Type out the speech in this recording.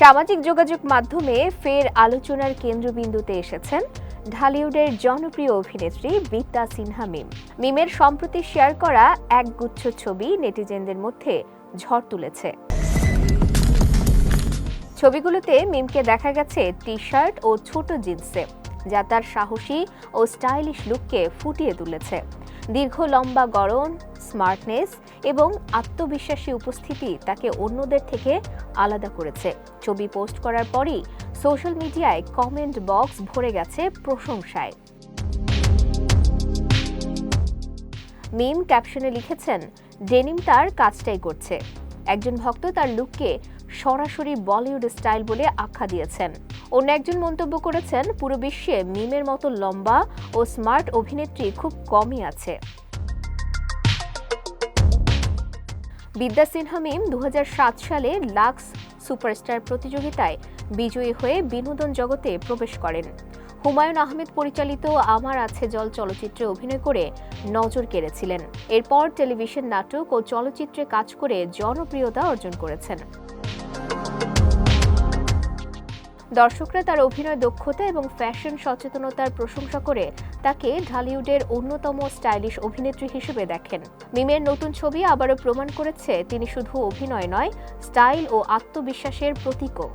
সামাজিক যোগাযোগ মাধ্যমে ফের আলোচনার কেন্দ্রবিন্দুতে এসেছেন ঢালিউডের জনপ্রিয় অভিনেত্রী বিদ্যা সিনহা মিম। মিমের সম্প্রতি শেয়ার করা একগুচ্ছ ছবি নেটিজেনদের মধ্যে ঝড় তুলেছে। ছবিগুলোতে মিমকে দেখা গেছে টি শার্ট ও ছোট জিন্সে, যা তার সাহসী ও স্টাইলিশ লুককে ফুটিয়ে তুলেছে। দীর্ঘ লম্বা গড়ন, স্মার্টনেস এবং আত্মবিশ্বাসী উপস্থিতি তাকে অন্যদের থেকে আলাদা করেছে। ছবি পোস্ট করার পরই সোশ্যাল মিডিয়ায় কমেন্ট বক্স ভরে গেছে প্রশংসায়। মিম ক্যাপশনে লিখেছেন, ডেনিম তার কাজটাই করছে। একজন ভক্ত তার লুককে সরাসরি বলিউড স্টাইল বলে আখ্যা দিয়েছেন। অন্য একজন মন্তব্য করেছেন, পুরো বিশ্বে মিমের মতো লম্বা ও স্মার্ট অভিনেত্রী খুব কমই আছে। বিদ্যা সিনহা মিম 2007 সালে লাক্স সুপারস্টার প্রতিযোগিতায় বিজয়ী হয়ে বিনোদন জগতে প্রবেশ করেন। হুমায়ুন আহমেদ পরিচালিত আমার আছে জল চলচ্চিত্রে অভিনয় করে নজর কেড়েছিলেন। এরপর টেলিভিশন নাটক ও চলচ্চিত্রে কাজ করে জনপ্রিয়তা অর্জন করেছেন। দর্শকরা তার অভিনয় দক্ষতা এবং ফ্যাশন সচেতনতার প্রশংসা করে তাকে ঢালিউডের অন্যতম স্টাইলিশ অভিনেত্রী হিসেবে দেখেন। মিমের নতুন ছবি আবারও প্রমাণ করেছে তিনি শুধু অভিনয় নয়, স্টাইল ও আত্মবিশ্বাসের প্রতীকও।